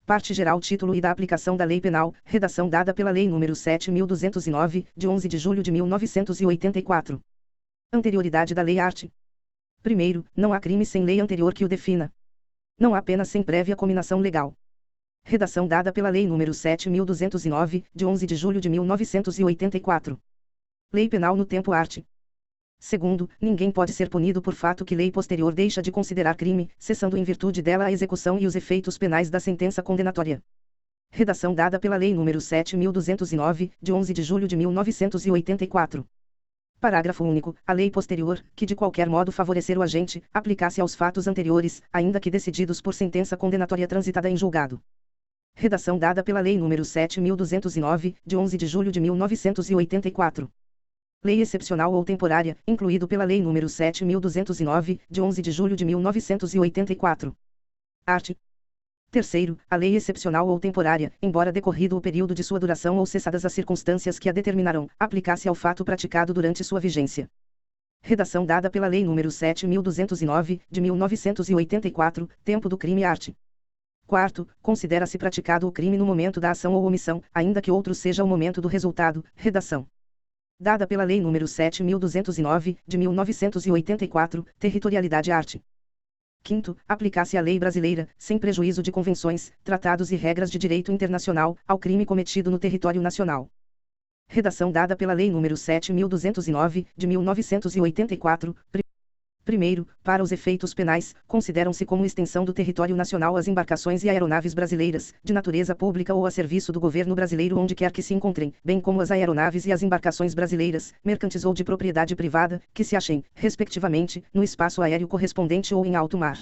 Parte geral, título e da aplicação da Lei Penal, redação dada pela Lei nº 7.209, de 11 de julho de 1984. Anterioridade da Lei art. Primeiro, não há crime sem lei anterior que o defina. Não há pena sem prévia cominação legal. Redação dada pela Lei nº 7.209, de 11 de julho de 1984. Lei Penal no tempo art. Segundo, ninguém pode ser punido por fato que lei posterior deixa de considerar crime, cessando em virtude dela a execução e os efeitos penais da sentença condenatória. Redação dada pela Lei nº 7.209, de 11 de julho de 1984. Parágrafo único. A lei posterior, que de qualquer modo favorecer o agente, aplicasse aos fatos anteriores, ainda que decididos por sentença condenatória transitada em julgado. Redação dada pela Lei nº 7.209, de 11 de julho de 1984. Lei excepcional ou temporária, incluído pela Lei nº 7.209, de 11 de julho de 1984. Art. Terceiro, a lei excepcional ou temporária, embora decorrido o período de sua duração ou cessadas as circunstâncias que a determinarão, aplicar-se ao fato praticado durante sua vigência. Redação dada pela Lei nº 7.209, de 1984, tempo do crime art. Quarto, considera-se praticado o crime no momento da ação ou omissão, ainda que outro seja o momento do resultado. Redação dada pela Lei nº 7.209, de 1984, territorialidade art. Quinto, aplicar-se a lei brasileira, sem prejuízo de convenções, tratados e regras de direito internacional, ao crime cometido no território nacional. Redação dada pela Lei nº 7.209, de 1984, Primeiro, para os efeitos penais, consideram-se como extensão do território nacional as embarcações e aeronaves brasileiras, de natureza pública ou a serviço do governo brasileiro onde quer que se encontrem, bem como as aeronaves e as embarcações brasileiras, mercantes ou de propriedade privada, que se achem, respectivamente, no espaço aéreo correspondente ou em alto mar.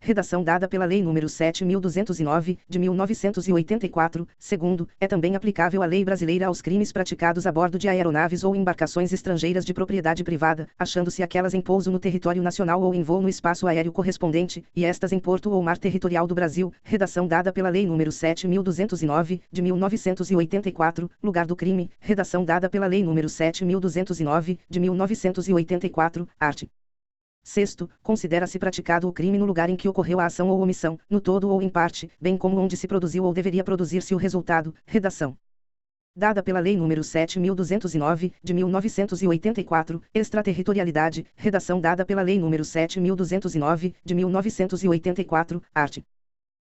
Redação dada pela Lei nº 7.209, de 1984, segundo, é também aplicável a lei brasileira aos crimes praticados a bordo de aeronaves ou embarcações estrangeiras de propriedade privada, achando-se aquelas em pouso no território nacional ou em voo no espaço aéreo correspondente, e estas em porto ou mar territorial do Brasil. Redação dada pela Lei nº 7.209, de 1984, lugar do crime. Redação dada pela Lei nº 7.209, de 1984, art. Sexto, considera-se praticado o crime no lugar em que ocorreu a ação ou omissão, no todo ou em parte, bem como onde se produziu ou deveria produzir-se o resultado. Redação dada pela Lei nº 7.209, de 1984, extraterritorialidade. Redação dada pela Lei nº 7.209, de 1984, art.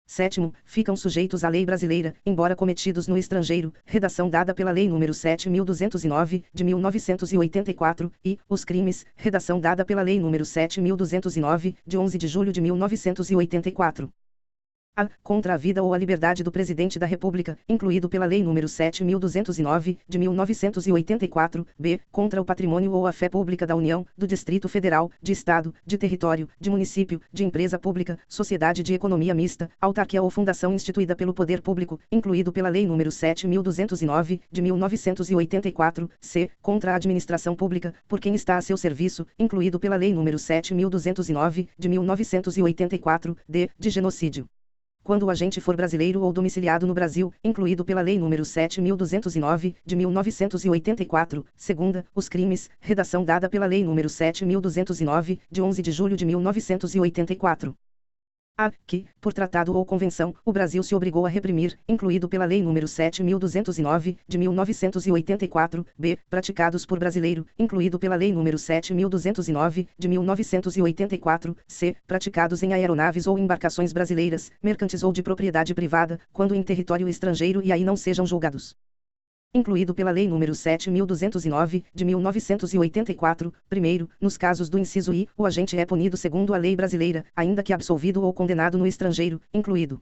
Sétimo, ficam sujeitos à lei brasileira, embora cometidos no estrangeiro. Redação dada pela Lei nº 7.209, de 1984, e os crimes. Redação dada pela Lei nº 7.209, de 11 de julho de 1984. A. Contra a vida ou a liberdade do Presidente da República, incluído pela Lei nº 7.209, de 1984, b. Contra o patrimônio ou a fé pública da União, do Distrito Federal, de Estado, de território, de município, de empresa pública, sociedade de economia mista, autarquia ou fundação instituída pelo poder público, incluído pela Lei nº 7.209, de 1984, c. Contra a administração pública, por quem está a seu serviço, incluído pela Lei nº 7.209, de 1984, d. De genocídio. Quando o agente for brasileiro ou domiciliado no Brasil, incluído pela Lei nº 7.209, de 1984, segunda, os crimes. Redação dada pela Lei nº 7.209, de 11 de julho de 1984. A. Que, por tratado ou convenção, o Brasil se obrigou a reprimir, incluído pela Lei nº 7.209, de 1984, b. Praticados por brasileiro, incluído pela Lei nº 7.209, de 1984, c. Praticados em aeronaves ou embarcações brasileiras, mercantes ou de propriedade privada, quando em território estrangeiro e aí não sejam julgados. Incluído pela Lei nº 7.209, de 1984, primeiro, nos casos do inciso I, o agente é punido segundo a lei brasileira, ainda que absolvido ou condenado no estrangeiro, incluído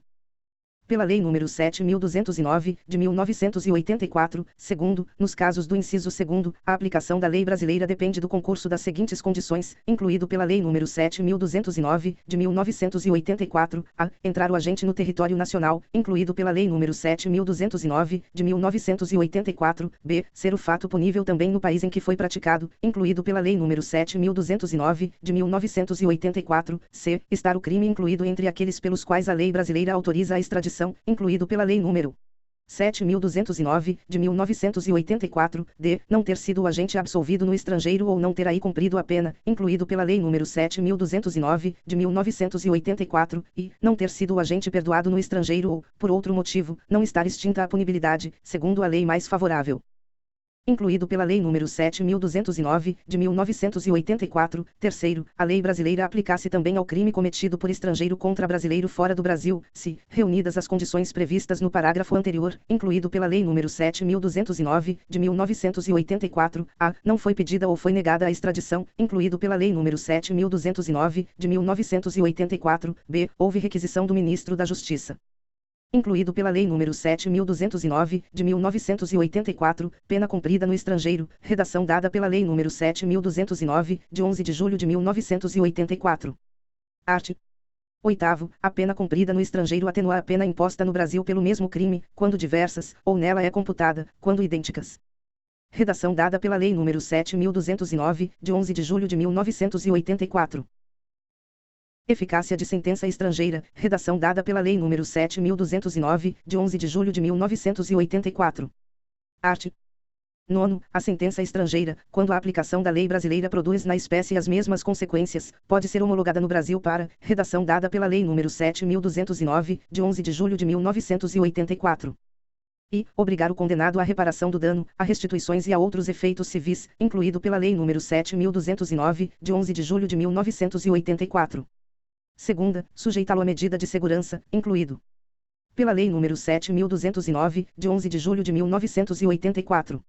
pela Lei nº 7.209, de 1984, segundo, nos casos do inciso segundo, a aplicação da lei brasileira depende do concurso das seguintes condições, incluído pela Lei nº 7.209, de 1984, a. Entrar o agente no território nacional, incluído pela Lei nº 7.209, de 1984, b. Ser o fato punível também no país em que foi praticado, incluído pela Lei nº 7.209, de 1984, c. Estar o crime incluído entre aqueles pelos quais a lei brasileira autoriza a extradição, incluído pela Lei nº 7.209, de 1984, d. não ter sido o agente absolvido no estrangeiro ou não ter aí cumprido a pena, incluído pela Lei nº 7.209, de 1984, e não ter sido o agente perdoado no estrangeiro ou, por outro motivo, não estar extinta a punibilidade, segundo a lei mais favorável. Incluído pela Lei nº 7.209, de 1984, terceiro, a lei brasileira aplicasse também ao crime cometido por estrangeiro contra brasileiro fora do Brasil, se, reunidas as condições previstas no parágrafo anterior, incluído pela Lei nº 7.209, de 1984, a, não foi pedida ou foi negada a extradição, incluído pela Lei nº 7.209, de 1984, b, houve requisição do Ministro da Justiça. Incluído pela Lei nº 7.209, de 1984, pena cumprida no estrangeiro, redação dada pela Lei nº 7.209, de 11 de julho de 1984. Art. 8º, a pena cumprida no estrangeiro atenua a pena imposta no Brasil pelo mesmo crime, quando diversas, ou nela é computada, quando idênticas. Redação dada pela Lei nº 7.209, de 11 de julho de 1984. Eficácia de sentença estrangeira, redação dada pela Lei nº 7.209, de 11 de julho de 1984. Art. 9º, a sentença estrangeira, quando a aplicação da lei brasileira produz na espécie as mesmas consequências, pode ser homologada no Brasil para, redação dada pela Lei nº 7.209, de 11 de julho de 1984. E, obrigar o condenado à reparação do dano, a restituições e a outros efeitos civis, incluído pela Lei nº 7.209, de 11 de julho de 1984. Segunda, sujeitá-lo à medida de segurança, incluído pela Lei nº 7.209, de 11 de julho de 1984.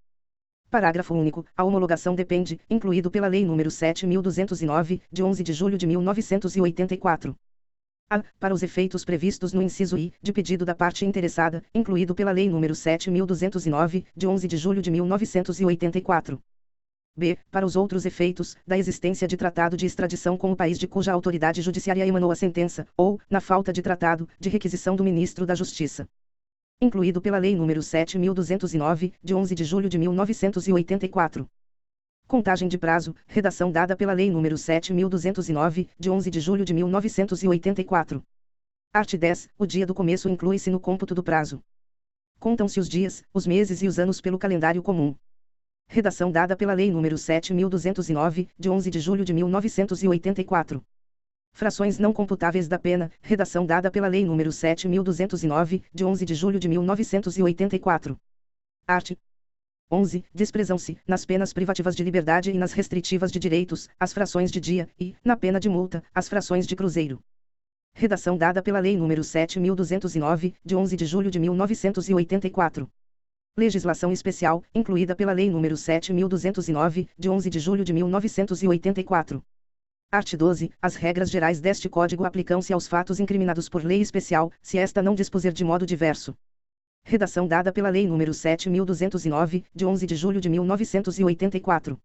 Parágrafo único. A homologação depende, incluído pela Lei nº 7.209, de 11 de julho de 1984. A. Para os efeitos previstos no inciso I, de pedido da parte interessada, incluído pela Lei nº 7.209, de 11 de julho de 1984. B. Para os outros efeitos, da existência de tratado de extradição com o país de cuja autoridade judiciária emanou a sentença, ou, na falta de tratado, de requisição do Ministro da Justiça. Incluído pela Lei nº 7.209, de 11 de julho de 1984. Contagem de prazo, redação dada pela Lei nº 7.209, de 11 de julho de 1984. Art. 10. O dia do começo inclui-se no cômputo do prazo. Contam-se os dias, os meses e os anos pelo calendário comum. Redação dada pela Lei nº 7.209, de 11 de julho de 1984. Frações não computáveis da pena, redação dada pela Lei nº 7.209, de 11 de julho de 1984. Art. 11. Desprezam-se, nas penas privativas de liberdade e nas restritivas de direitos, as frações de dia, e, na pena de multa, as frações de cruzeiro. Redação dada pela Lei nº 7.209, de 11 de julho de 1984. Legislação especial, incluída pela Lei nº 7.209, de 11 de julho de 1984. Art. 12. As regras gerais deste Código aplicam-se aos fatos incriminados por lei especial, se esta não dispuser de modo diverso. Redação dada pela Lei nº 7.209, de 11 de julho de 1984.